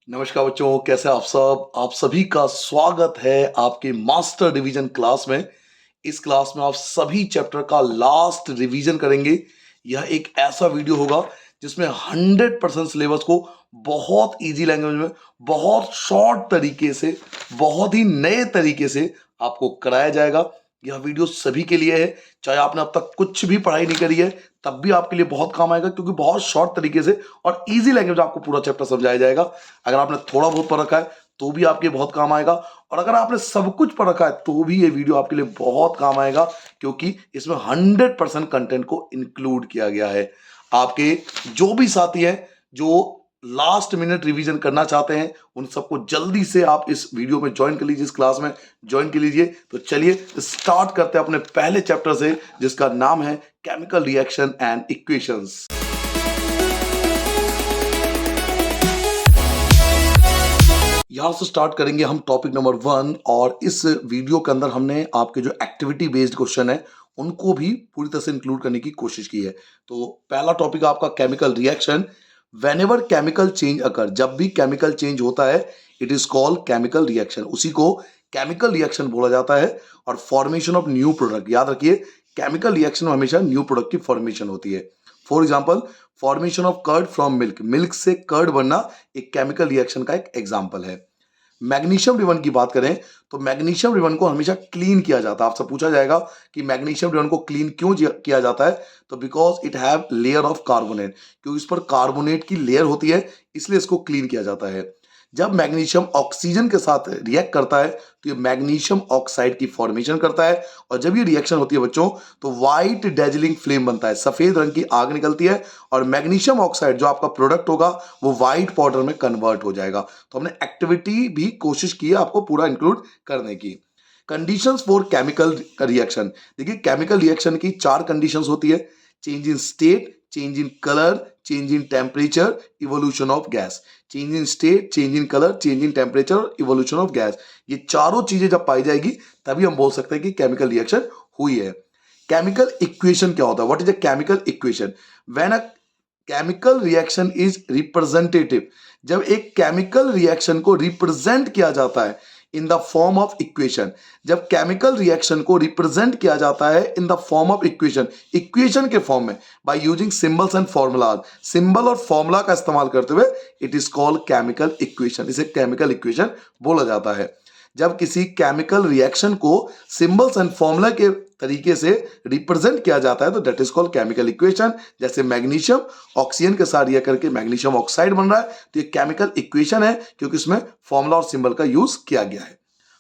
नमस्कार बच्चों, कैसे आप सब? आप सभी का स्वागत है आपके मास्टर डिवीजन क्लास में। इस क्लास में आप सभी चैप्टर का लास्ट रिवीजन करेंगे। यह एक ऐसा वीडियो होगा जिसमें 100% सिलेबस को बहुत इजी लैंग्वेज में, बहुत शॉर्ट तरीके से, बहुत ही नए तरीके से आपको कराया जाएगा। यह वीडियो सभी के लिए है, चाहे आपने अब तक कुछ भी पढ़ाई नहीं करी है तब भी आपके लिए बहुत काम आएगा, क्योंकि बहुत शॉर्ट तरीके से और इजी लैंग्वेज में आपको पूरा चैप्टर समझाया जाएगा। अगर आपने थोड़ा बहुत पढ़ रखा है तो भी आपके बहुत काम आएगा, और अगर आपने सब कुछ पढ़ रखा है तो भी ये वीडियो आपके लिए बहुत काम आएगा, क्योंकि इसमें 100% कंटेंट को इंक्लूड किया गया है। आपके जो भी साथी हैं जो लास्ट मिनट रिवीजन करना चाहते हैं, उन सबको जल्दी से आप इस वीडियो में ज्वाइन कर लीजिए, इस क्लास में ज्वाइन कर लीजिए। तो चलिए स्टार्ट करते हैं अपने पहले चैप्टर से, जिसका नाम है केमिकल रिएक्शन एंड इक्वेशंस। यहां से स्टार्ट करेंगे हम टॉपिक नंबर 1, और इस वीडियो के अंदर हमने आपके जो एक्टिविटी बेस्ड क्वेश्चन है उनको भी पूरी तरह से इंक्लूड करने की कोशिश की है। तो पहला टॉपिक आपका chemical reaction. Whenever chemical change occur, जब भी केमिकल चेंज होता है it is called chemical reaction, उसी को केमिकल रिएक्शन बोला जाता है। और फॉर्मेशन ऑफ न्यू प्रोडक्ट, याद रखिए केमिकल रिएक्शन में हमेशा न्यू प्रोडक्ट की फॉर्मेशन होती है। For example formation of curd from milk, milk से कर्ड बनना एक केमिकल रिएक्शन का एक एग्जाम्पल है। मैग्नीशियम रिबन की बात करें तो मैग्नीशियम रिबन को हमेशा क्लीन किया जाता है। आपसे पूछा जाएगा कि मैग्नीशियम रिबन को क्लीन क्यों किया जाता है, तो because it have layer of carbonate, क्योंकि इस पर कार्बोनेट की लेयर होती है, इसलिए इसको क्लीन किया जाता है। जब मैग्नीशियम ऑक्सीजन के साथ रिएक्ट करता है तो ये मैग्नीशियम ऑक्साइड की फॉर्मेशन करता है, और जब ये रिएक्शन होती है बच्चों तो व्हाइट डेजलिंग फ्लेम बनता है, सफेद रंग की आग निकलती है, और मैग्नीशियम ऑक्साइड जो आपका प्रोडक्ट होगा वो व्हाइट पाउडर में कन्वर्ट हो जाएगा। तो हमने एक्टिविटी भी कोशिश की है आपको पूरा इंक्लूड करने की। कंडीशंस फॉर केमिकल रिएक्शन, देखिए केमिकल रिएक्शन की 4 कंडीशंस होती है: change in state, change in colour, change in temperature, evolution of gas. Change in state, change in colour, change in temperature, evolution of gas, ये चारों चीजें जब पाई जाएगी तभी हम बोल सकते हैं कि केमिकल रिएक्शन हुई है। केमिकल इक्वेशन क्या होता है? What is a chemical equation? When a chemical reaction is representative, जब एक केमिकल रिएक्शन को रिप्रेजेंट किया जाता है in the form of equation, जब केमिकल रिएक्शन को रिप्रेजेंट किया जाता है in the form of equation, equation के फॉर्म में, by using symbols and formulas, symbol और फॉर्मूला का इस्तेमाल करते हुए, it is called chemical equation, इसे केमिकल इक्वेशन बोला जाता है। जब किसी केमिकल रिएक्शन को सिंबल्स एंड फॉर्मूला के तरीके से रिप्रेजेंट किया जाता है तो that is called chemical equation. जैसे मैग्नीशियम ऑक्सीजन के साथ रिएक्ट करके मैग्नीशियम ऑक्साइड बन रहा है तो ये केमिकल इक्वेशन है, क्योंकि इसमें फॉर्मूला और सिंबल का यूज किया गया है।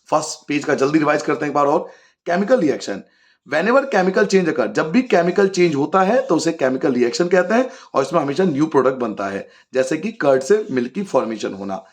फर्स्ट पेज का जल्दी रिवाइज करते हैं एक बार और। Chemical reaction, whenever chemical change occur, जब भी केमिकल चेंज होता है तो उसे केमिकल रिएक्शन कहते हैं, और इसमें हमेशा न्यू प्रोडक्ट बनता है, जैसे कि कर्ड से मिल्क की फॉर्मेशन होना।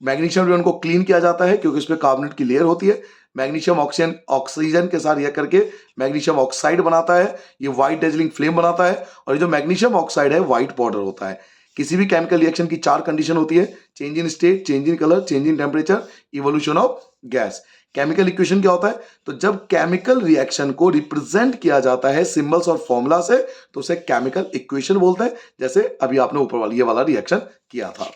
मैग्नीशियम रिबन को क्लीन किया जाता है क्योंकि उसमें कार्बोनेट की लेयर होती है। मैग्नीशियम ऑक्सीजन ऑक्सीजन के साथ रिएक्ट करके मैग्नीशियम ऑक्साइड बनाता है, ये व्हाइट डेजलिंग फ्लेम बनाता है, और ये जो मैग्नीशियम ऑक्साइड है व्हाइट पाउडर होता है। किसी भी केमिकल रिएक्शन की 4 कंडीशन होती है: change in state, change in colour, change in temperature, evolution of gas. Chemical equation क्या होता है? तो जब केमिकल रिएक्शन को रिप्रेजेंट किया जाता है सिंबल्स और फॉर्मूला से तो उसे केमिकल इक्वेशन बोलते हैं, जैसे अभी आपने ऊपर वाली ये वाला रिएक्शन किया था।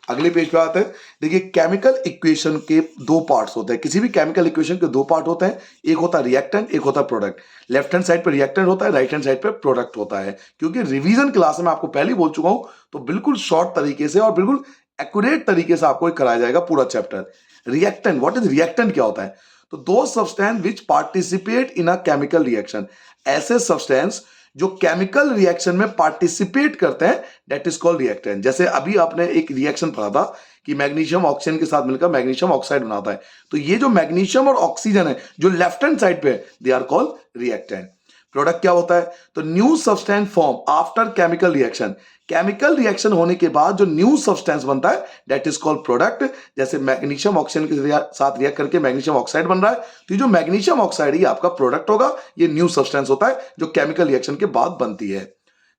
अगले पेज पे आते हैं। देखिए केमिकल इक्वेशन के 2 पार्ट्स होते हैं, किसी भी केमिकल इक्वेशन के 2 पार्ट होते हैं, एक होता है रिएक्टेंट, एक होता है प्रोडक्ट। लेफ्ट हैंड साइड पे रिएक्टेंट होता है, राइट हैंड साइड पे प्रोडक्ट होता है। क्योंकि रिवीजन क्लास में आपको पहले ही बोल चुका हूं, तो बिल्कुल शॉर्ट तरीके से और बिल्कुल एक्यूरेट तरीके से आपको कराया जाएगा पूरा chapter. Reactant, what is reactant क्या होता है? तो दो substance which participate in a chemical reaction, ऐसे सब्सटेंस जो केमिकल रिएक्शन में पार्टिसिपेट करते हैं, दैट इज कॉल्ड रिएक्टेंट। जैसे अभी आपने एक रिएक्शन पढ़ा था कि मैग्नीशियम ऑक्सीजन के साथ मिलकर मैग्नीशियम ऑक्साइड बनाता है, तो ये जो मैग्नीशियम और ऑक्सीजन है जो लेफ्ट हैंड साइड पे they are called reactant. Product क्या होता है? तो new substance form after chemical reaction, chemical reaction होने के बाद जो न्यू सब्सटेंस बनता है दैट इज कॉल्ड प्रोडक्ट। जैसे मैग्नीशियम ऑक्सीजन के साथ रिएक्ट करके मैग्नीशियम ऑक्साइड बन रहा है, तो ये जो मैग्नीशियम ऑक्साइड है ये आपका प्रोडक्ट होगा, ये न्यू सब्सटेंस होता है जो केमिकल रिएक्शन के बाद बनती है।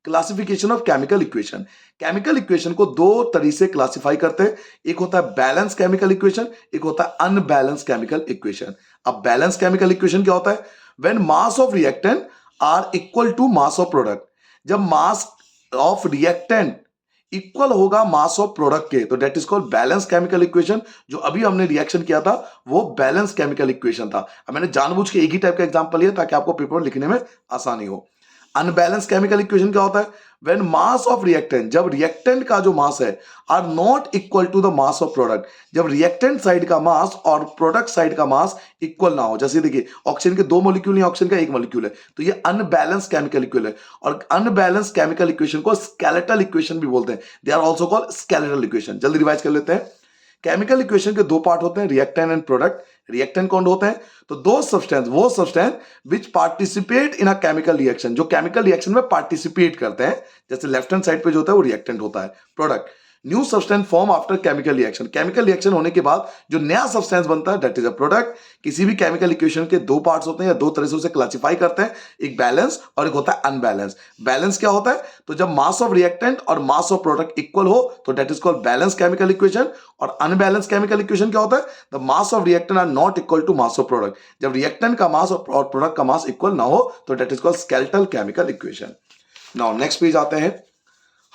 Classification of chemical equation, chemical equation को 2 तरीके से क्लासिफाई करते हैं, एक होता है बैलेंस केमिकल इक्वेशन, एक होता है अनबैलेंस केमिकल इक्वेशन। अब बैलेंस केमिकल इक्वेशन क्या होता है? When mass of reactant are equal to mass of product, जब मास ऑफ रिएक्टेंट इक्वल होगा मास ऑफ प्रोडक्ट के, तो that is called balance chemical equation. जो अभी हमने रिएक्शन किया था वो बैलेंस केमिकल इक्वेशन था। अब मैंने जानबूझ के एक ही टाइप का एग्जांपल लिया ताकि आपको पेपर लिखने में आसानी हो। अनबैलेंस केमिकल इक्वेशन क्या होता है? व्हेन मास ऑफ रिएक्टेंट, जब रिएक्टेंट का जो मास है are not equal to the mass of product, जब रिएक्टेंट साइड का मास और प्रोडक्ट साइड का मास इक्वल ना हो। जैसे देखिए ऑक्सीजन के 2 मॉलिक्यूल या ऑक्सीजन का 1 मॉलिक्यूल है, तो ये अनबैलेंस केमिकल इक्वेशन है। और अनबैलेंस केमिकल इक्वेशन को स्केलेटल इक्वेशन भी बोलते हैं। They are also called skeletal equation. जल्दी रिवाइज कर लेते हैं। केमिकल इक्वेशन के 2 पार्ट होते हैं, रिएक्टेंट एंड प्रोडक्ट। रिएक्टेंट कौन होते हैं? तो दो सब्सटेंस, वो substance which participate in a chemical reaction, जो केमिकल रिएक्शन में पार्टिसिपेट करते हैं। जैसे लेफ्ट हैंड साइड पे जो होता है वो रिएक्टेंट होता है। Product, new substance form after chemical reaction, chemical reaction होने के बाद जो नया सब्सटेंस बनता है दैट इज अ प्रोडक्ट। किसी भी केमिकल इक्वेशन के 2 पार्ट्स होते हैं या 2 तरह से उसे क्लासिफाई करते हैं, एक बैलेंस और एक होता है अनबैलेंस। बैलेंस क्या होता है? तो जब मास ऑफ रिएक्टेंट और मास ऑफ प्रोडक्ट इक्वल हो तो that is called balance chemical equation. और अनबैलेंस केमिकल इक्वेशन क्या होता है? The mass of reactant are not equal to mass of product, जब रिएक्टेंट का मास और प्रोडक्ट का मास इक्वल ना हो तो that is called skeletal chemical equation. Now next page आते हैं।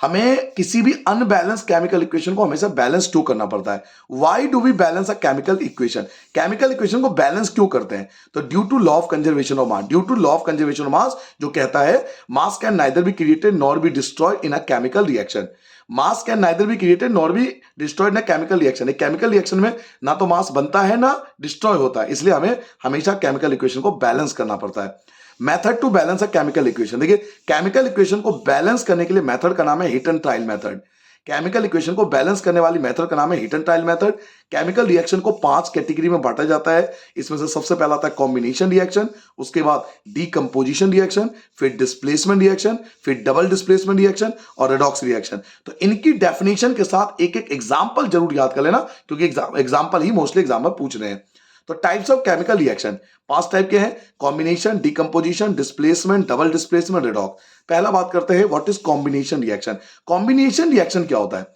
हमें किसी भी अनबैलेंस केमिकल इक्वेशन को हमेशा बैलेंस टू करना पड़ता है। Why do we balance a chemical equation? Chemical equation को बैलेंस क्यों करते हैं? तो due to law of conservation of mass, due to law of conservation of mass जो कहता है mass can neither be created nor be destroyed in a chemical reaction. Mass can neither be created nor be destroyed in a chemical reaction. एक chemical reaction में ना तो मास बनता है ना डिस्ट्रॉय होता है, इसलिए हमें हमेशा केमिकल इक्वेशन को बैलेंस करना पड़ता है। Method to balance a chemical equation, देखिए केमिकल इक्वेशन को बैलेंस करने के लिए मेथड का नाम है hit and trial method. Chemical equation को बैलेंस करने वाली मेथड का नाम है hit and trial method. Chemical reaction को 5 कैटेगरी में बांटा जाता है। इसमें से सबसे पहला आता है कॉम्बिनेशन रिएक्शन, उसके बाद डीकंपोजिशन रिएक्शन, फिर डिस्प्लेसमेंट रिएक्शन, फिर डबल डिस्प्लेसमेंट रिएक्शन और रेडॉक्स रिएक्शन। तो इनकी डेफिनेशन के साथ एक एक एग्जांपल जरूर याद कर लेना, क्योंकि एग्जांपल ही मोस्टली एग्जाम में पूछ रहे हैं। तो types of chemical reaction 5 type के हैं, combination, decomposition, displacement, double displacement, redox. पहला बात करते हैं what is combination reaction. Combination reaction क्या होता है?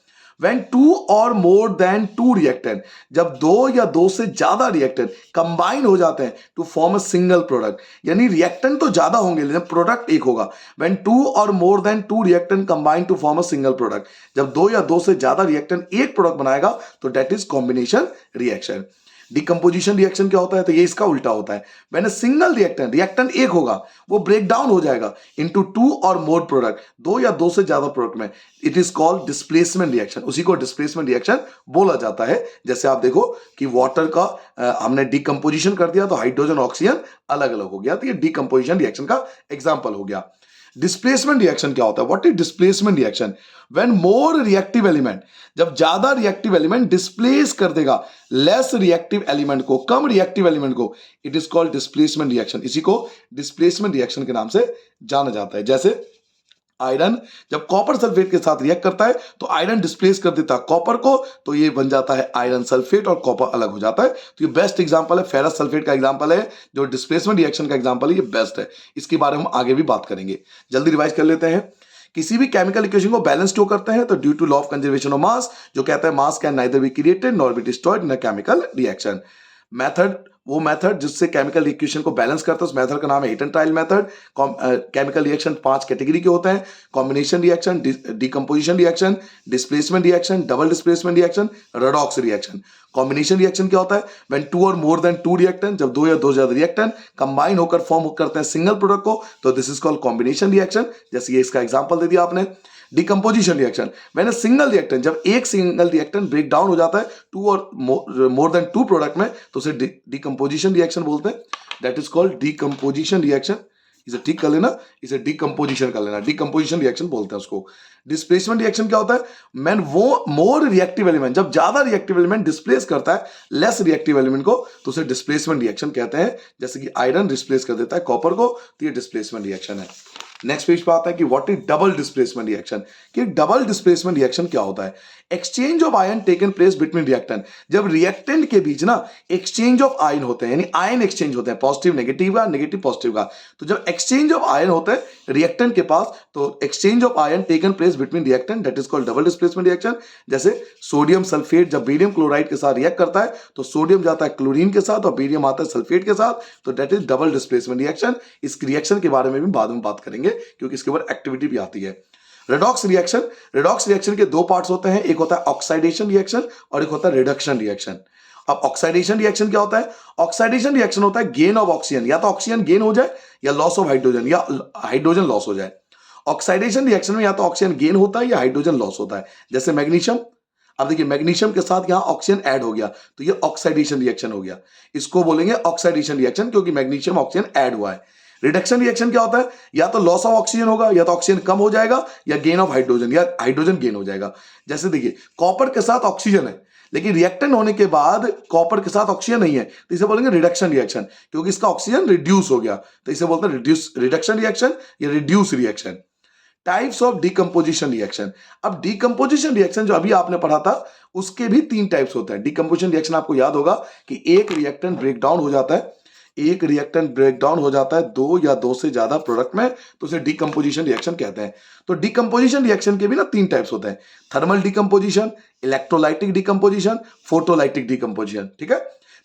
When 2 or more than 2 reactant, जब 2 या 2 से ज्यादा रिएक्टेंट कंबाइन हो जाते हैं to form a single product, यानी रिएक्टेंट तो ज्यादा होंगे लेकिन प्रोडक्ट एक होगा। When 2 or more than 2 reactant combine to form a single product, जब 2 या 2 से ज्यादा रिएक्टेंट एक प्रोडक्ट बनाएगा तो that is combination reaction. Decomposition reaction क्या होता है? तो ये इसका उल्टा होता है। When a single reactant, reactant एक होगा, वो ब्रेक डाउन हो जाएगा इनटू 2 और मोर प्रोडक्ट, 2 या 2 से ज्यादा प्रोडक्ट में, it is called displacement reaction. उसी को डिस्प्लेसमेंट रिएक्शन बोला जाता है। जैसे आप देखो कि वाटर का हमने डिकम्पोजिशन कर दिया तो हाइड्रोजन ऑक्सीजन अलग अलग हो गया, तो ये डिकम्पोजिशन रिएक्शन का एग्जाम्पल हो गया। डिस्प्लेसमेंट रिएक्शन क्या होता है? What is displacement reaction? When more reactive element, जब ज्यादा रिएक्टिव एलिमेंट डिस्प्लेस कर देगा लेस रिएक्टिव एलिमेंट को, कम रिएक्टिव एलिमेंट को, it is called displacement reaction. इसी को डिस्प्लेसमेंट रिएक्शन के नाम से जाना जाता है। जैसे आयरन जब कॉपर सल्फेट के साथ रिएक्ट करता है तो आयरन डिस्प्लेस कर देता है कॉपर को, तो ये बन जाता है आयरन सल्फेट और कॉपर अलग हो जाता है। तो ये बेस्ट एग्जांपल है, फेरस सल्फेट का एग्जांपल है, जो डिस्प्लेसमेंट रिएक्शन का एग्जांपल है, ये बेस्ट है। इसके बारे में हम आगे भी बात करेंगे। जल्दी रिवाइज कर लेते हैं। किसी भी केमिकल इक्वेशन को बैलेंस क्यों करते हैं? तो due to law of conservation of mass, जो कहता है mass can neither be created nor be destroyed in a chemical reaction. Method, वो मेथड जिससे केमिकल इक्वेशन को बैलेंस करता है, उस मेथड का नाम है hit and trial method. Chemical reaction 5 category के होते हैं, combination reaction, decomposition reaction, displacement reaction, double displacement reaction, redox reaction. Combination reaction क्या होता है? व्हेन 2 और मोर देन 2 रिएक्टेंट, जब 2 या 2 ज्यादा रिएक्टेंट कंबाइन होकर फॉर्म करते हैं सिंगल प्रोडक्ट को, तो this is called combination reaction. जैसे ये इसका एग्जांपल दे दिया आपने। Decomposition reaction, when a single reactant, जब एक सिंगल रिएक्टेंट ब्रेक डाउन हो जाता है 2 और मोर देन 2 प्रोडक्ट में, तो उसे डिकम्पोजिशन रिएक्शन बोलते हैं। That is called decomposition reaction. इसे ठीक कर लेना, इसे डिकम्पोजिशन कर लेना, डिकम्पोजिशन रिएक्शन बोलते हैं उसको। डिस्प्लेसमेंट रिएक्शन क्या होता है? मैन वो मोर रिएक्टिव एलिमेंट, जब ज्यादा रिएक्टिव एलिमेंट डिस्प्लेस करता है लेस रिएक्टिव एलिमेंट को, तो उसे डिस्प्लेसमेंट रिएक्शन कहते हैं। जैसे कि आयरन डिस्प्लेस कर देता है कॉपर को, तो ये डिस्प्लेसमेंट रिएक्शन है। नेक्स्ट पेज पे आता है कि what is double displacement reaction. कि डबल डिस्प्लेसमेंट रिएक्शन क्या होता है? Exchange of ion taken place between reactant, जब रिएक्टेंट के बीच ना एक्सचेंज ऑफ आयन होते हैं, यानी आयन एक्सचेंज होते हैं, पॉजिटिव नेगेटिव का, नेगेटिव पॉजिटिव का, तो जब एक्सचेंज ऑफ आयन होता है रिएक्टेंट के पास, तो exchange of ion taken place between reactant, that is called double displacement reaction. जैसे सोडियम सल्फेट जब बेरियम क्लोराइड के साथ रिएक्ट करता है तो सोडियम जाता है क्लोरीन के साथ और बेरियम आता है सल्फेट के साथ, तो that is double displacement reaction. इस रिएक्शन के बारे में भी बाद में बात करेंगे, क्योंकि इसके ऊपर एक्टिविटी भी आती है। रेडॉक्स रिएक्शन के दो पार्ट्स होते हैं, एक होता है ऑक्सीडेशन रिएक्शन और एक होता है रिडक्शन रिएक्शन। अब ऑक्सीडेशन रिएक्शन क्या होता है? ऑक्सीडेशन रिएक्शन होता है गेन ऑफ ऑक्सीजन, या तो ऑक्सीजन गेन हो जाए या लॉस ऑफ हाइड्रोजन, या हाइड्रोजन लॉस हो जाए। ऑक्सीडेशन रिएक्शन में या तो ऑक्सीजन गेन होता है या हाइड्रोजन लॉस होता है, जैसे मैग्नीशियम। अब देखिए मैग्नीशियम के साथ यहां ऑक्सीजन ऐड हो गया तो ये ऑक्सीडेशन रिएक्शन हो गया, इसको बोलेंगे ऑक्सीडेशन रिएक्शन, क्योंकि मैग्नीशियम ऑक्सीजन ऐड हुआ है। रिडक्शन रिएक्शन क्या होता है? या तो लॉस ऑफ ऑक्सीजन होगा, या तो ऑक्सीजन कम हो जाएगा, या गेन ऑफ हाइड्रोजन, या हाइड्रोजन गेन हो जाएगा। जैसे देखिए कॉपर के साथ ऑक्सीजन है, लेकिन रिएक्टेंट होने के बाद कॉपर के साथ ऑक्सीजन नहीं है, तो इसे बोलेंगे रिडक्शन रिएक्शन, क्योंकि इसका ऑक्सीजन रिड्यूस हो गया, तो इसे बोलते हैं रिडक्शन रिएक्शन या reduce reaction. Types of decomposition reaction. अब डिकम्पोजिशन रिएक्शन जो अभी आपने पढ़ा था उसके भी 3 टाइप्स होते हैं। डिकम्पोजिशन रिएक्शन आपको याद होगा कि एक रिएक्टेंट ब्रेकडाउन हो जाता है, एक रिएक्टेंट ब्रेकडाउन हो जाता है 2 या 2 से ज्यादा प्रोडक्ट में, तो उसे डिकम्पोजिशन रिएक्शन कहते हैं। तो डिकम्पोजिशन रिएक्शन के भी ना 3 टाइप्स होते हैं, thermal decomposition, electrolytic decomposition, photolytic decomposition. ठीक है,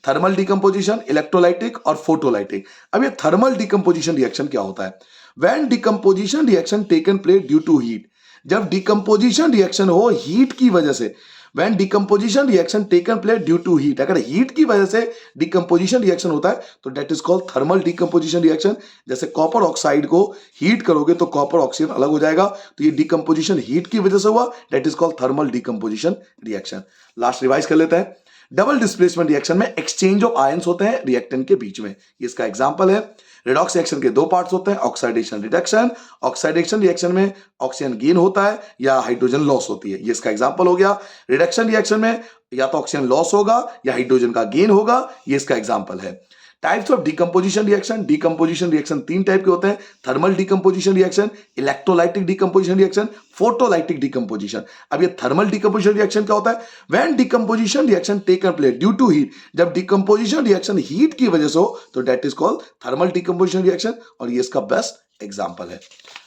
थर्मल डिकम्पोजिशन, इलेक्ट्रोलाइटिक और फोटोलाइटिक। अब ये थर्मल डिकम्पोजिशन रिएक्शन क्या होता है? When decomposition reaction taken place due to heat, जब डिकम्पोजिशन रिएक्शन हो हीट की वजह से, when decomposition reaction taken place due to heat, अगर हीट की वजह से डिकम्पोजिशन रिएक्शन होता है तो that is called thermal decomposition reaction. जैसे कॉपर ऑक्साइड को हीट करोगे तो कॉपर ऑक्सीजन अलग हो जाएगा, तो ये डिकम्पोजिशन हीट की वजह से हुआ, that is called thermal decomposition reaction. Last revise कर लेते हैं। डबल डिस्प्लेसमेंट रिएक्शन में एक्सचेंज ऑफ आयंस होते हैं रिएक्टेंट के बीच में, इसका एग्जांपल है। रेडॉक्स रिएक्शन के 2 पार्ट्स होते हैं, ऑक्सीडेशन रिडक्शन। ऑक्सीडेशन रिएक्शन में ऑक्सीजन गेन होता है या हाइड्रोजन लॉस होती है, ये इसका एग्जांपल हो गया। रिडक्शन रिएक्शन में या तो ऑक्सीजन लॉस होगा या हाइड्रोजन का गेन होगा, ये इसका एग्जांपल है। Types of decomposition reaction. Decomposition reaction 3 type के होते हैं, thermal decomposition reaction, electrolytic decomposition reaction, photolytic decomposition. अब ये थर्मल डिकम्पोजिशन रिएक्शन क्या होता है? When decomposition reaction taken place due to heat, जब डिकम्पोजिशन रिएक्शन हीट की वजह से हो तो that is called thermal decomposition reaction, और ये इसका बेस्ट एग्जांपल है।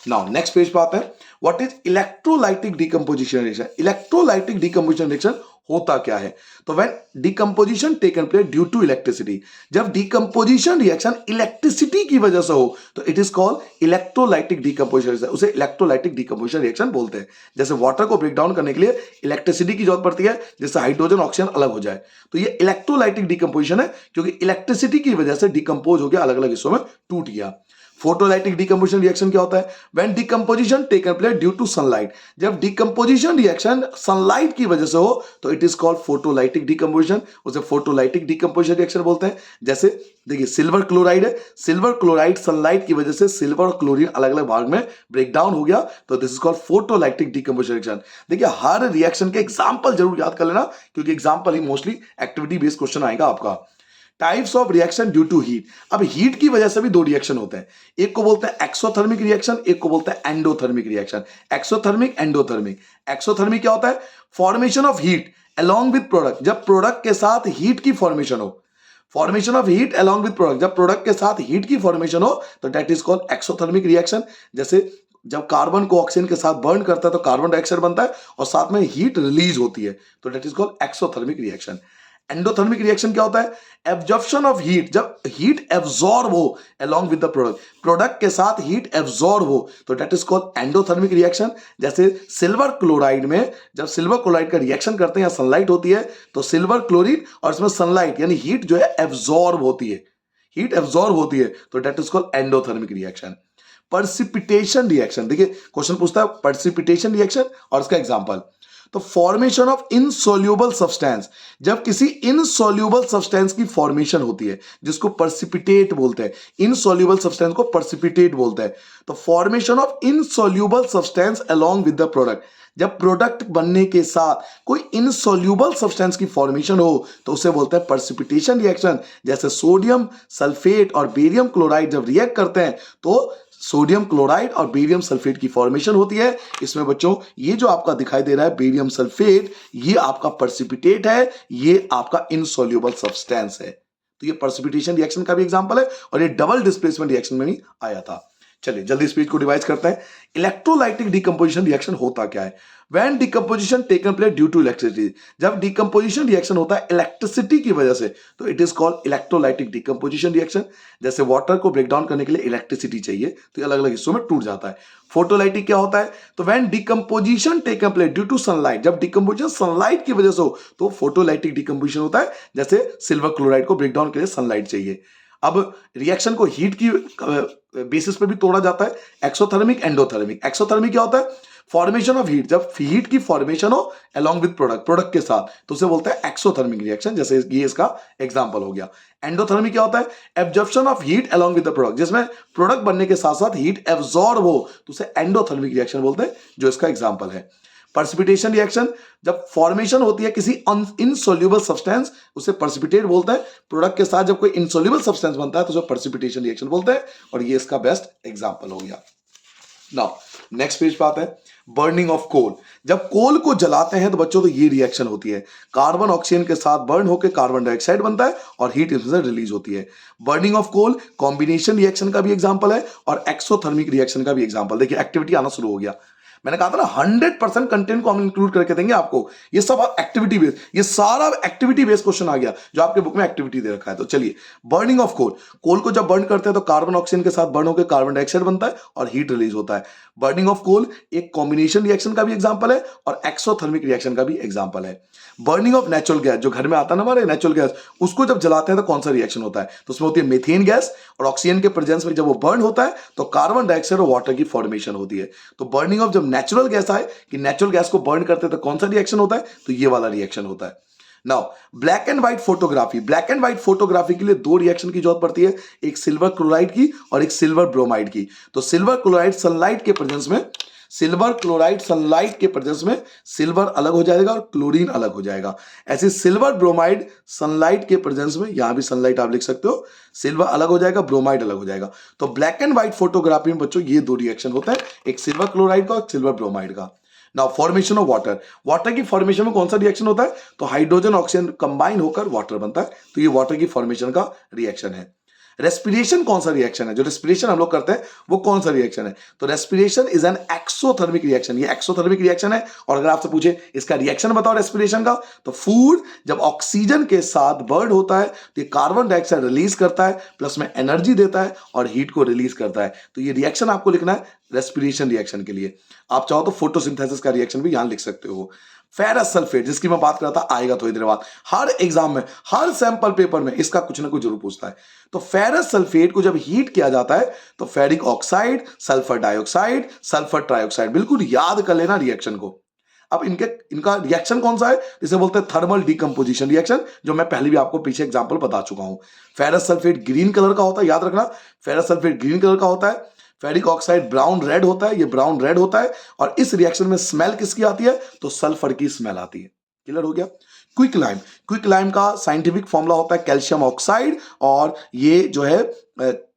नाउ नेक्स्ट पेज पे आते हैं। What is electrolytic decomposition reaction? Electrolytic decomposition reaction होता क्या है? तो when decomposition taken place due to electricity, जब डिकम्पोजिशन रिएक्शन इलेक्ट्रिसिटी की वजह से हो तो it is called electrolytic decomposition reaction, उसे इलेक्ट्रोलाइटिक डिकम्पोजिशन रिएक्शन बोलते हैं। जैसे वाटर को ब्रेक डाउन करने के लिए इलेक्ट्रिसिटी की जरूरत पड़ती है, जिससे हाइड्रोजन ऑक्सीजन अलग हो जाए, तो ये इलेक्ट्रोलाइटिक डिकम्पोजिशन है, क्योंकि इलेक्ट्रिसिटी की वजह से डिकम्पोज हो गया, अलग अलग हिस्सों में टूट गया। फोटोलाइटिक डिकम्पोजिशन रिएक्शन क्या होता है? When decomposition taken place due to sunlight, जब डिकम्पोजिशन रिएक्शन सनलाइट की वजह से हो तो it is called photolytic decomposition, उसे फोटोलाइटिक डिकम्पोजिशन रिएक्शन बोलते हैं। जैसे देखिए सिल्वर क्लोराइड है, सिल्वर क्लोराइड सनलाइट की वजह से सिल्वर और क्लोरीन अलग अलग भाग में ब्रेक डाउन हो गया, तो this is called photolytic decomposition reaction. देखिए हर रिएक्शन के एग्जांपल जरूर याद कर लेना, क्योंकि एग्जांपल ही मोस्टली एक्टिविटी बेस्ड क्वेश्चन आएगा आपका। Types of reaction due to heat. अब हीट की वजह से भी 2 रिएक्शन होते हैं, एक को बोलते हैं एक्सोथर्मिक रिएक्शन, एक को बोलते हैं endothermic reaction. Exothermic, endothermic. Exothermic क्या होता है? Formation of heat along with product, जब प्रोडक्ट के साथ हीट की फॉर्मेशन हो, formation of heat along with product, जब प्रोडक्ट के साथ हीट की फॉर्मेशन हो तो that is called exothermic reaction. जैसे जब कार्बन को ऑक्सीजन के साथ बर्न करता है तो कार्बन डाइऑक्साइड बनता है और साथ में हीट रिलीज होती है, तो that is called exothermic reaction. Endothermic reaction क्या होता है? एब्जॉर्प्शन ऑफ हीट, जब हीट एब्जॉर्ब हो along with the product, product के साथ हीट एब्जॉर्ब हो तो that is called endothermic reaction. जैसे सिल्वर क्लोराइड में जब सिल्वर क्लोराइड का रिएक्शन करते हैं या सनलाइट होती है तो सिल्वर क्लोरीन और इसमें सनलाइट यानी हीट जो है एब्जॉर्ब होती है, हीट एब्जॉर्ब होती है, तो that is called endothermic reaction. पर्सिपिटेशन reaction, देखिए क्वेश्चन पूछता है पर्सिपिटेशन रिएक्शन और इसका एग्जांपल। तो फॉर्मेशन ऑफ इनसोल्यूबल सब्सटेंस, जब किसी इनसोल्यूबल सब्सटेंस की फॉर्मेशन होती है जिसको पर्सिपिटेट बोलते हैं, इनसोल्यूबल सब्सटेंस को पर्सिपिटेट बोलते हैं। तो formation of insoluble substance along with the product, जब प्रोडक्ट बनने के साथ कोई इनसोल्यूबल सब्सटेंस की फॉर्मेशन हो तो उसे बोलते हैं पर्सिपिटेशन रिएक्शन। जैसे सोडियम सल्फेट और बेरियम क्लोराइड जब रिएक्ट करते हैं तो सोडियम क्लोराइड और बेरियम सल्फेट की फॉर्मेशन होती है। इसमें बच्चों ये जो आपका दिखाई दे रहा है बेरियम सल्फेट, ये आपका पर्सिपिटेट है, ये आपका इनसोल्यूबल सब्सटेंस है। तो ये पर्सिपिटेशन रिएक्शन का भी एग्जांपल है और ये डबल डिस्प्लेसमेंट रिएक्शन में भी आया था। चलिए जल्दी स्पीच को डिवाइड करते हैं। इलेक्ट्रोलाइटिक डिकम्पोजिशन रिएक्शन होता क्या है? When decomposition taken place due to electricity, जब डिकम्पोजिशन रिएक्शन होता है इलेक्ट्रिसिटी की वजह से, तो it is called electrolytic decomposition reaction. जैसे वाटर को ब्रेक डाउन करने के लिए इलेक्ट्रिसिटी चाहिए, तो ये अलग अलग हिस्सों में टूट जाता है। फोटोलाइटिक क्या होता है? तो when decomposition taken place due to sunlight, जब डिकम्पोजिशन सनलाइट की वजह से हो तो फोटोलाइटिक डिकम्पोजिशन होता है। जैसे सिल्वर क्लोराइड को ब्रेक डाउन के लिए सनलाइट चाहिए। अब रिएक्शन को हीट की बेसिस पे भी तोड़ा जाता है, एक्सोथर्मिक, एंडोथर्मिक। एक्सोथर्मिक क्या होता है? फॉर्मेशन ऑफ हीट, जब हीट की फॉर्मेशन हो अलोंग विद प्रोडक्ट के साथ, तो उसे बोलते हैं एक्सोथर्मिक रिएक्शन। जैसे ये इसका एग्जांपल हो गया। एंडोथर्मिक क्या होता है? Absorption of heat along with the product, जिसमें प्रोडक्ट बनने के साथ साथ हीट एब्जॉर्ब हो, तो उसे एंडोथर्मिक रिएक्शन बोलते हैं, जो इसका एग्जांपल है। पर्सिपिटेशन रिएक्शन, जब फॉर्मेशन होती है किसी इनसोल्यूबल सब्सटेंस, उसे पर्सिपिटेट बोलते हैं। प्रोडक्ट के साथ जब कोई इनसोल्यूबल सब्सटेंस बनता है तो उसे पर्सिपिटेशन रिएक्शन बोलते हैं, और ये इसका बेस्ट एग्जांपल हो गया। नाउ नेक्स्ट पेज पे आते हैं। बर्निंग ऑफ कोल, जब कोल को जलाते हैं तो बच्चों तो ये रिएक्शन होती है। कार्बन ऑक्सीजन के साथ बर्न होकर कार्बन डाइऑक्साइड बनता है और हीट इसमें रिलीज होती है। Burning of coal combination reaction का भी एग्जांपल है और एक्सोथर्मिक रिएक्शन का भी एग्जांपल। देखिए एक्टिविटी आना शुरू हो गया। मैंने कहा था ना 100% कंटेंट को हम इंक्लूड करके देंगे आपको। ये सब एक्टिविटी बेस्ड, ये सारा एक्टिविटी बेस्ड क्वेश्चन आ गया जो आपके बुक में एक्टिविटी दे रखा है। तो चलिए, बर्निंग ऑफ कोल, कोल को जब बर्न करते हैं तो कार्बन ऑक्सीजन के साथ बर्न होकर कार्बन डाइऑक्साइड बनता है और हीट रिलीज होता है। बर्निंग ऑफ कोल एक कॉम्बिनेशन रिएक्शन का भी एग्जांपल है और एक्सोथर्मिक रिएक्शन का भी एग्जांपल है। बर्निंग ऑफ नेचुरल गैस, जो घर में आता है ना हमारे नेचुरल गैस, उसको जब जलाते हैं तो कौन सा रिएक्शन होता है? तो उसमें होती है मीथेन गैस, और ऑक्सीजन के प्रेजेंस में जब वो बर्न होता है तो कार्बन डाइऑक्साइड और वाटर की फॉर्मेशन होती है। तो बर्निंग ऑफ, जब नेचुरल गैस आए कि नेचुरल गैस को बर्न करते हैं तो कौन सा रिएक्शन होता है? तो ये वाला रिएक्शन होता है। Now black and white photography, black and white photography के लिए दो रिएक्शन की जरूरत पड़ती है, एक सिल्वर क्लोराइड की और एक सिल्वर ब्रोमाइड की। तो सिल्वर क्लोराइड सनलाइट के प्रेजेंस में, सिल्वर क्लोराइड सनलाइट के प्रेजेंस में सिल्वर अलग हो जाएगा और क्लोरीन अलग हो जाएगा। ऐसे सिल्वर ब्रोमाइड सनलाइट के प्रेजेंस में, यहां भी सनलाइट आप लिख सकते हो, सिल्वर अलग हो जाएगा, ब्रोमाइड अलग हो जाएगा। तो ब्लैक एंड व्हाइट फोटोग्राफी में बच्चों ये दो रिएक्शन होता है, एक सिल्वर क्लोराइड का और सिल्वर ब्रोमाइड का। Now formation of water, water की फॉर्मेशन में कौन सा रिएक्शन होता है? तो हाइड्रोजन ऑक्सीजन कंबाइन होकर वाटर बनता है, तो ये वाटर की फॉर्मेशन का रिएक्शन है। रेस्पिरेशन कौन सा रिएक्शन है? जो रेस्पिरेशन हम लोग करते हैं वो कौन सा रिएक्शन है? तो respiration is an exothermic reaction, ये एक्सोथर्मिक रिएक्शन है। और अगर आपसे पूछे इसका रिएक्शन बताओ रेस्पिरेशन का, तो फूड जब ऑक्सीजन के साथ बर्न होता है तो ये कार्बन डाइऑक्साइड रिलीज करता है, प्लस में एनर्जी देता है और हीट को रिलीज करता है। तो ये रिएक्शन आपको लिखना है रेस्पिरेशन रिएक्शन के लिए। आप चाहो तो फोटोसिंथेसिस का रिएक्शन भी यहां लिख सकते हो। फेरस सल्फेट, जिसकी मैं बात कर रहा था, आएगा थोड़ी देर बाद। हर एग्जाम में, हर सैंपल पेपर में इसका कुछ ना कुछ जरूर पूछता है। तो फेरस सल्फेट को जब हीट किया जाता है तो ferric oxide, sulphur dioxide, sulphur trioxide, बिल्कुल याद कर लेना रिएक्शन को। अब इनका रिएक्शन कौन सा है? इसे बोलते हैं थर्मल डिकम्पोजिशन रिएक्शन, जो मैं पहले भी आपको पीछे एग्जांपल बता चुका हूं। फेरस सल्फेट ग्रीन कलर का होता है, याद रखना, फेरस सल्फेट ग्रीन कलर का होता है। फेरिक ऑक्साइड ब्राउन रेड होता है, ये ब्राउन रेड होता है। और इस रिएक्शन में स्मेल किसकी आती है? तो सल्फर की स्मेल आती है। क्लियर हो गया? क्विकलाइम, क्विकलाइम का साइंटिफिक फॉर्मूला होता है कैल्शियम ऑक्साइड, और ये जो है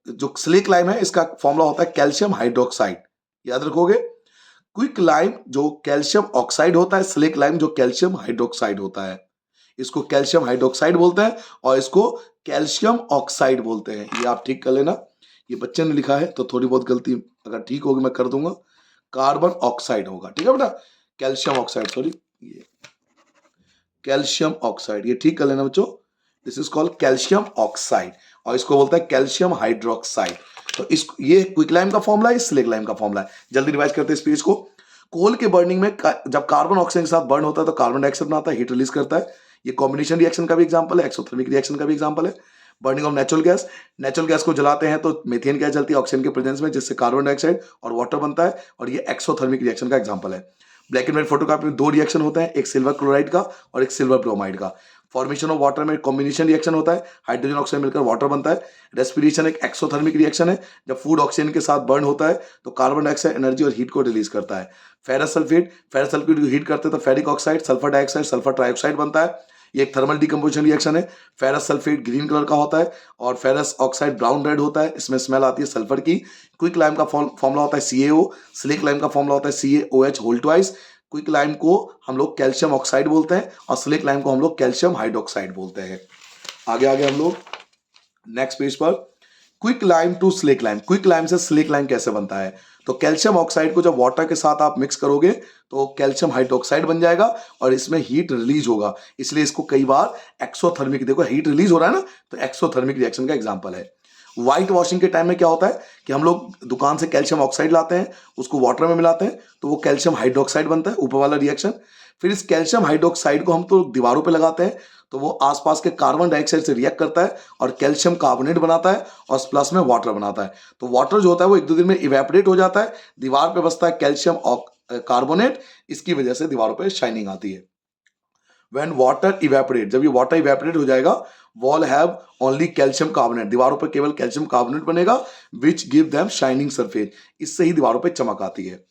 जो स्लेक लाइम है इसका फॉर्मूला होता है कैल्शियम हाइड्रोक्साइड। याद रखोगे, क्विकलाइम जो कैल्शियम ऑक्साइड होता है, स्लेक लाइम जो कैल्शियम हाइड्रोक्साइड होता है। इसको कैल्शियम हाइड्रोक्साइड बोलते हैं और इसको कैल्शियम ऑक्साइड बोलते हैं। ये आप ठीक कर लेना, ये बच्चे ने लिखा है तो थोड़ी बहुत गलती अगर ठीक होगी मैं कर दूंगा। कार्बन ऑक्साइड होगा, ठीक है बेटा, कैल्शियम ऑक्साइड, सॉरी ये कैल्शियम ऑक्साइड, ये ठीक कर लेना बच्चों। This is called calcium oxide और इसको बोलता है कैल्शियम हाइड्रोक्साइड। तो इस ये क्विकलाइम का फॉर्मूला है, स्लेगलाइम का फॉर्मूला है। जल्दी रिवाइज करते हैं इस पेज को। कोल के बर्निंग में जब कार्बन ऑक्सीजन के साथ बर्न होता है तो कार्बन डाइऑक्साइड बनाता है, हीट रिलीज करता है। ये कॉम्बिनेशन रिएक्शन का भी एग्जांपल है, एक्सोथर्मिक रिएक्शन का भी एग्जांपल है। Burning of natural gas, natural gas को जलाते हैं तो मीथेन गैस जलती है ऑक्सीजन के प्रेजेंस में, जिससे कार्बन डाइऑक्साइड और वाटर बनता है, और ये एक्सोथर्मिक रिएक्शन का एग्जांपल है। ब्लैक एंड व्हाइट फोटोग्राफी में दो रिएक्शन होते हैं, एक सिल्वर क्लोराइड का और एक सिल्वर ब्रोमाइड का। फॉर्मेशन ऑफ वाटर में कॉम्बिनेशन रिएक्शन होता है, हाइड्रोजन ऑक्सीजन मिलकर वाटर बनता है। रेस्पिरेशन एक एक्सोथर्मिक रिएक्शन है, जब फूड ऑक्सीजन के साथ बर्न होता है तो कार्बन डाइऑक्साइड एनर्जी और हीट को रिलीज करता है। फेरस सल्फेट को हीट करते हैं तो ferric oxide, sulphur dioxide, sulphur trioxide बनता है। ये एक थर्मल डिकम्पोजिशन रिएक्शन है। फेरस सल्फेट ग्रीन कलर का होता है और फेरस ऑक्साइड ब्राउन रेड होता है, इसमें स्मेल आती है सल्फर की। क्विक लाइम का फॉर्मूला होता है CaO, स्लेक लाइम का फॉर्मूला होता है CaOH whole twice. Quick lime को हम लोग कैल्शियम ऑक्साइड बोलते हैं और स्लेक लाइम को हम लोग कैल्शियम हाइड्रोक्साइड बोलते हैं। आगे आगे हम लोग नेक्स्ट पेज पर quick lime to slake lime, quick lime से स्लेक लाइम कैसे बनता है? तो कैल्शियम ऑक्साइड को जब वाटर के साथ आप मिक्स करोगे तो कैल्शियम हाइड्रोक्साइड बन जाएगा और इसमें हीट रिलीज होगा, इसलिए इसको कई बार एक्सोथर्मिक, देखो हीट रिलीज हो रहा है ना, तो एक्सोथर्मिक रिएक्शन का एग्जांपल है। व्हाइट वॉशिंग के टाइम में क्या होता है कि हम लोग दुकान से कैल्शियम ऑक्साइड लाते हैं, उसको वाटर में मिलाते हैं तो वो कैल्शियम हाइड्रोक्साइड बनता है, ऊपर वाला रिएक्शन। फिर इस कैल्शियम हाइड्रोक्साइड को हम तो दीवारों पे लगाते हैं तो वो आसपास के कार्बन डाइऑक्साइड से रिएक्ट करता है और कैल्शियम कार्बोनेट बनाता है और प्लस में वाटर बनाता है। तो वाटर जो होता है वो एक दो दिन में इवेपोरेट हो जाता है, दीवार पे बसता है कैल्शियम कार्बोनेट, इसकी वजह से दीवारों पे शाइनिंग आती है। When water evaporate, जब ये वाटर इवेपोरेट हो जाएगा, wall have only calcium carbonate, दीवारों पर केवल कैल्शियम कार्बोनेट बनेगा, which give them shining surface, इससे ही दीवारों पे चमक आती है।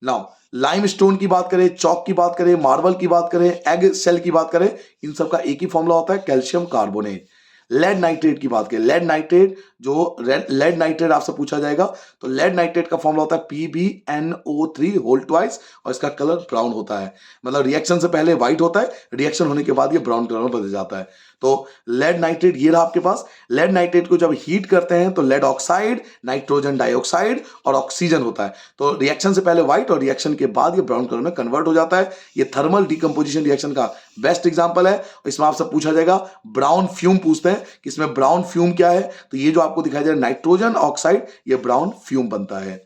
नाउ लाइम स्टोन की बात करें, चौक की बात करें, मार्बल की बात करें, एग सेल की बात करें, इन सब का एक ही फॉर्मूला होता है, कैल्शियम कार्बोनेट। लेड नाइट्रेट की बात करें, लेड नाइट्रेट, जो लेड नाइट्रेट आपसे पूछा जाएगा तो लेड नाइट्रेट का फॉर्मूला होता है PbNO3 होल ट्वाइस और इसका कलर ब्राउन होता है, मतलब रिएक्शन से पहले व्हाइट होता है, रिएक्शन होने के बाद ये ब्राउन कलर में बदल जाता है। तो लेड नाइट्रेट ये रहा आपके पास। लेड नाइट्रेट को जब हीट करते हैं तो लेड ऑक्साइड, नाइट्रोजन डाइऑक्साइड और ऑक्सीजन होता है, तो रिएक्शन से पहले व्हाइट और रिएक्शन के बाद ये ब्राउन कलर में कन्वर्ट हो जाता है। ये थर्मल डिकम्पोजिशन रिएक्शन का बेस्ट एग्जांपल है। इसमें आपसे पूछा जाएगा ब्राउन फ्यूम, पूछते हैं कि इसमें ब्राउन फ्यूम क्या है, तो ये जो आपको दिखाई दे रहा है नाइट्रोजन ऑक्साइड, ये ब्राउन फ्यूम बनता है।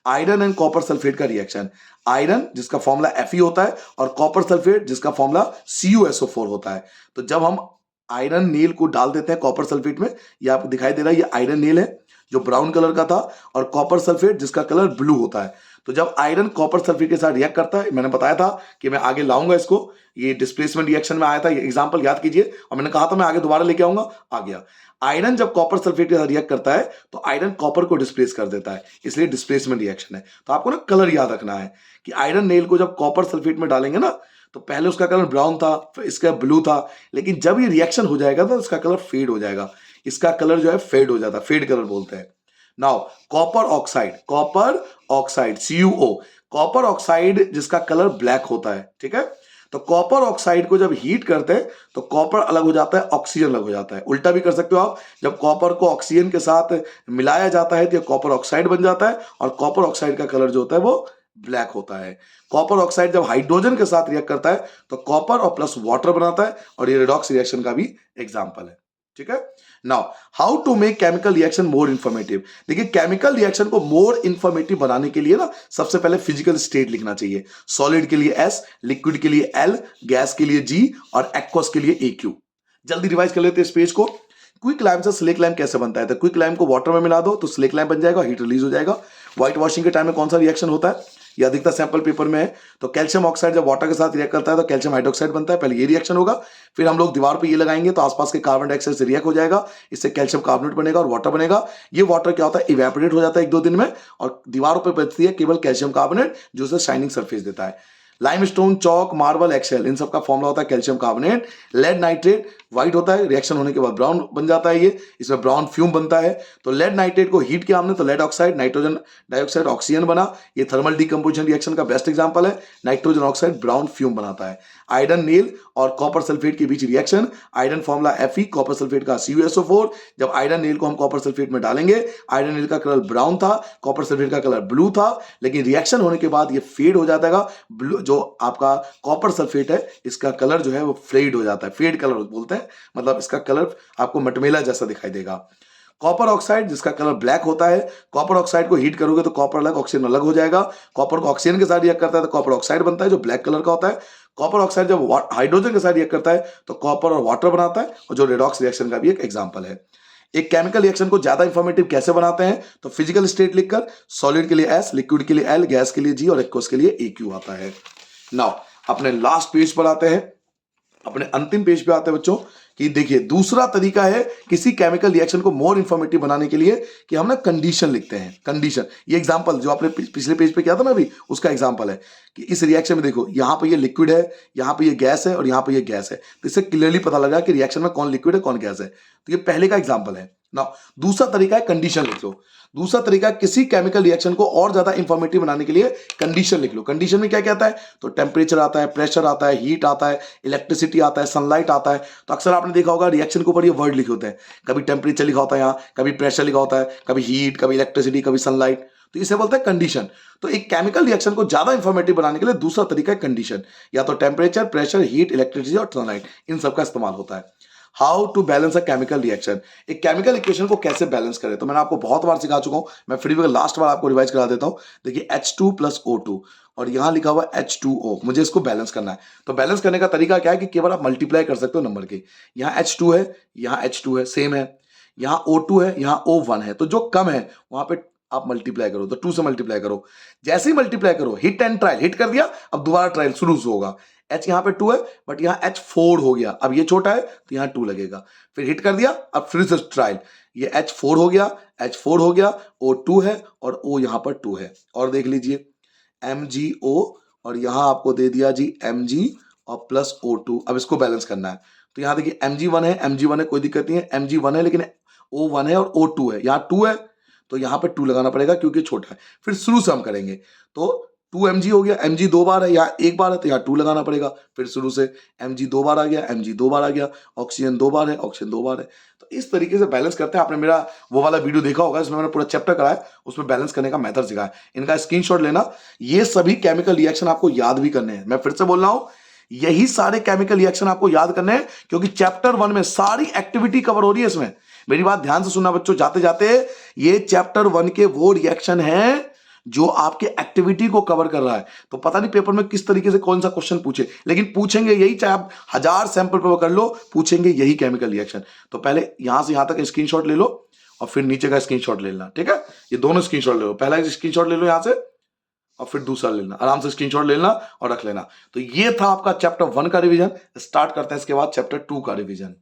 आयरन एंड कॉपर सल्फेट का रिएक्शन, आयरन जिसका फॉर्मूला Fe होता है और कॉपर सल्फेट जिसका फॉर्मूला CuSO4 होता है। तो जब हम आयरन नील को डाल देते हैं कॉपर सल्फेट में, ये आपको दिखाई दे रहा है, ये आयरन नील है जो ब्राउन कलर का था, और कॉपर सल्फेट जिसका कलर ब्लू होता है। तो जब आयरन कॉपर सल्फेट के साथ रिएक्ट करता है, मैंने बताया था कि मैं आगे लाऊंगा इसको, ये डिस्प्लेसमेंट रिएक्शन में आया था, ये एग्जांपल याद कीजिए, और मैंने कहा था मैं आगे दोबारा लेके आऊंगा, आ गया। आयरन जब कॉपर सल्फेट के साथ रिएक्ट करता है तो आयरन कॉपर को डिस्प्लेस कर देता है, इसलिए डिस्प्लेसमेंट रिएक्शन है। तो आपको ना कलर याद रखना है कि आयरन नेल को जब कॉपर सल्फेट में डालेंगे ना, तो पहले उसका कलर ब्राउन था, फिर इसका ब्लू था, लेकिन जब ये रिएक्शन हो जाएगा तो इसका कलर फेड हो जाएगा, इसका कलर जो है फेड हो जाता है, फेड कलर बोलते हैं। Now copper oxide, copper oxide CuO, copper oxide जिसका कलर ब्लैक होता है, ठीक है। तो कॉपर ऑक्साइड को जब हीट करते हैं तो कॉपर अलग हो जाता है, ऑक्सीजन अलग हो जाता है। उल्टा भी कर सकते हो आप, जब कॉपर को ऑक्सीजन के साथ मिलाया जाता है तो कॉपर ऑक्साइड बन जाता है और कॉपर ऑक्साइड का कलर जो होता है वो ब्लैक होता है। कॉपर ऑक्साइड जब हाइड्रोजन के साथ रिएक्ट करता है तो कॉपर और प्लस वाटर बनाता है, और ये रेडॉक्स रिएक्शन का भी एग्जांपल है, ठीक है। Now how to make chemical reaction more informative, देखिए केमिकल रिएक्शन को मोर इंफॉर्मेटिव बनाने के लिए ना सबसे पहले फिजिकल स्टेट लिखना चाहिए। सॉलिड के लिए S, लिक्विड के लिए L, गैस के लिए G और एक्वस के लिए AQ। जल्दी रिवाइज कर लेते हैं इस पेज को। क्विक लाइम से स्लेक लाइम कैसे बनता है, तो क्विक लाइम को वाटर में मिला दो तो स्लेक लाइम बन जाएगा, हीट रिलीज हो जाएगा। व्हाइट वॉशिंग के टाइम में कौन सा रिएक्शन होता है, ये अधिकतर सैंपल पेपर में है। तो कैल्शियम ऑक्साइड जब वाटर के साथ रिएक्ट करता है तो कैल्शियम हाइड्रोक्साइड बनता है, पहले ये रिएक्शन होगा, फिर हम लोग दीवार पे ये लगाएंगे तो आसपास के कार्बन डाइऑक्साइड से रिएक्ट हो जाएगा, इससे कैल्शियम कार्बोनेट बनेगा और वाटर बनेगा। ये वाटर क्या होता है, इवेपोरेट हो जाता है एक दो दिन में, और दीवारों पर बचती है केवल कैल्शियम कार्बोनेट जो उसे शाइनिंग सरफेस देता है। लाइमस्टोन, चौक, मार्बल, एक्सेल, इन सब का फॉर्मूला होता है calcium carbonate. Lead nitrate white होता है, रिएक्शन होने के बाद ब्राउन बन जाता है, ये इसमें ब्राउन फ्यूम बनता है। तो लेड नाइट्रेट को हीट किया हमने तो lead oxide, nitrogen dioxide, oxygen बना, ये थर्मल डिकम्पोजिशन रिएक्शन का बेस्ट एग्जांपल है। नाइट्रोजन ऑक्साइड ब्राउन फ्यूम बनाता है। आयरन नील और कॉपर सल्फेट के बीच reaction, iron formula Fe, copper sulphate का CuSO4। जब आयरन नील को हम कॉपर सल्फेट में डालेंगे, आयरन नील का कलर ब्राउन था, कॉपर सल्फेट का कलर ब्लू था, लेकिन रिएक्शन होने के बाद ये फेड हो जाता है, ब्लू जो आपका कॉपर सल्फेट है इसका कलर जो है वो फेड हो जाता है, फेड कलर बोलते हैं, मतलब इसका कलर आपको मटमेला जैसा दिखाई देगा। कॉपर ऑक्साइड जिसका कलर ब्लैक होता है, कॉपर ऑक्साइड को हीट करोगे तो कॉपर अलग, ऑक्सीजन अलग हो जाएगा। कॉपर को ऑक्सीजन के साथ रिएक्ट करता है तो कॉपर ऑक्साइड बनता है जो ब्लैक कलर का होता है। कॉपर ऑक्साइड जब हाइड्रोजन के साथ रिएक्ट करता है तो कॉपर और वाटर बनाता है, और जो रेडॉक्स रिएक्शन का भी एक एग्जांपल है। एक केमिकल रिएक्शन को ज्यादा इंफॉर्मेटिव कैसे बनाते हैं, तो फिजिकल स्टेट लिखकर, सॉलिड के लिए S, लिक्विड के लिए L, गैस के लिए G और एक्वस के लिए AQ आता है। नाउ अपने लास्ट पेज पर आते हैं, अपने अंतिम पेज पे आते हैं बच्चों, कि देखिए दूसरा तरीका है किसी केमिकल रिएक्शन को मोर इंफॉर्मेटिव बनाने के लिए कि हम ना कंडीशन लिखते हैं। कंडीशन, ये एग्जांपल जो आपने पिछले पेज पे किया था ना अभी, उसका एग्जांपल है कि इस रिएक्शन में देखो यहाँ पे ये लिक्विड है, यहाँ पे ये गैस है और यहाँ पे ये गैस है, तो इससे क्लियरली पता लगा कि रिएक्शन में कौन लिक्विड है कौन गैस है। तो ये पहले का एग्जाम्पल है। ना दूसरा तरीका है कंडीशन लिख लो। दूसरा तरीका है किसी केमिकल रिएक्शन को और ज्यादा इंफॉर्मेटिव बनाने के लिए कंडीशन लिख लो। कंडीशन में क्या क्या आता है? तो टेम्परेचर आता है, प्रेशर आता है, हीट आता है, इलेक्ट्रिसिटी आता है, सनलाइट आता है। तो अक्सर आपने देखा होगा रिएक्शन के ऊपर ये वर्ड लिखे होते हैं, कभी टेम्परेचर लिखा होता है यहाँ, कभी प्रेशर लिखा होता है, कभी हीट, कभी इलेक्ट्रिसिटी, कभी सनलाइट। तो इसे बोलते हैं कंडीशन। तो एक केमिकल रिएक्शन को ज्यादा इंफॉर्मेटिव बनाने के लिए दूसरा तरीका है कंडीशन, या तो टेम्परेचर, प्रेशर, हीट, इलेक्ट्रिसिटी और सनलाइट, इन सबका इस्तेमाल होता है। How to balance a chemical reaction, एक केमिकल इक्वेशन को कैसे बैलेंस करें, तो मैंने आपको बहुत बार सिखा चुका हूं, मैं फिर भी लास्ट बार आपको रिवाइज करा देता हूं। देखिए H2 प्लस O2 और यहां लिखा हुआ H2O, मुझे इसको बैलेंस करना है। तो बैलेंस करने का तरीका क्या है कि केवल आप मल्टीप्लाई कर सकते हो नंबर के। यहाँ H2 है, यहाँ H2 है, सेम है, यहाँ O2 है, यहाँ O1 है, तो जो कम है वहां पे आप मल्टीप्लाई करो, तो 2 से मल्टीप्लाई करो। जैसे ही मल्टीप्लाई करो, हिट एंड ट्रायल, हिट कर दिया, अब दोबारा ट्रायल शुरू से होगा। H यहाँ पे 2 है, बट यहाँ H4 हो गया, अब ये छोटा है तो यहाँ 2 लगेगा। फिर हिट कर दिया, अब फिर से ट्रायल, ये H4 हो गया, H4 हो गया, O2 है और O यहाँ पर 2 है। और देख लीजिए MgO, और यहाँ आपको दे दिया जी Mg और प्लस O2। अब इसको बैलेंस करना है, तो यहाँ देखिए Mg1 है, Mg1 है, कोई दिक्कत नहीं है, Mg1 है लेकिन O1 है और O2 है, यहाँ 2 है तो यहाँ पे 2 लगाना पड़ेगा क्योंकि छोटा है। फिर शुरू से हम करेंगे, तो 2 Mg हो गया, Mg 2 बार है, यहाँ 1 बार है तो यहाँ 2 लगाना पड़ेगा। फिर शुरू से Mg 2 बार आ गया, Mg 2 बार आ गया, ऑक्सीजन 2 बार है, ऑक्सीजन 2 बार है। तो इस तरीके से बैलेंस करते हैं। आपने मेरा वो वाला वीडियो देखा होगा, इसमें मैंने पूरा चैप्टर कराया, उसमें बैलेंस करने का मेथड सिखाया। इनका स्क्रीनशॉट लेना। ये सभी केमिकल रिएक्शन आपको याद भी करने हैं, मैं फिर से बोल रहा हूं, यही सारे केमिकल रिएक्शन आपको याद करने हैं, क्योंकि चैप्टर 1 में सारी एक्टिविटी कवर हो रही है इसमें। मेरी बात ध्यान से सुनना बच्चों, जाते जाते, ये चैप्टर 1 के वो रिएक्शन है जो आपके एक्टिविटी को कवर कर रहा है। तो पता नहीं पेपर में किस तरीके से कौन सा क्वेश्चन पूछे, लेकिन पूछेंगे यही, चाहे आप 1000 सैंपल पेपर कर लो, पूछेंगे यही केमिकल रिएक्शन। तो पहले यहां से यहां तक स्क्रीनशॉट ले लो और फिर नीचे का स्क्रीनशॉट ले लेना, ठीक है? ये दोनों स्क्रीनशॉट ले लो, पहला स्क्रीनशॉट ले लो यहां से और फिर दूसरा ले लेना, आराम से स्क्रीनशॉट ले लेना और रख लेना। तो ये था आपका चैप्टर 1 का रिवीजन। स्टार्ट करते हैं इसके बाद चैप्टर 2 का रिवीजन।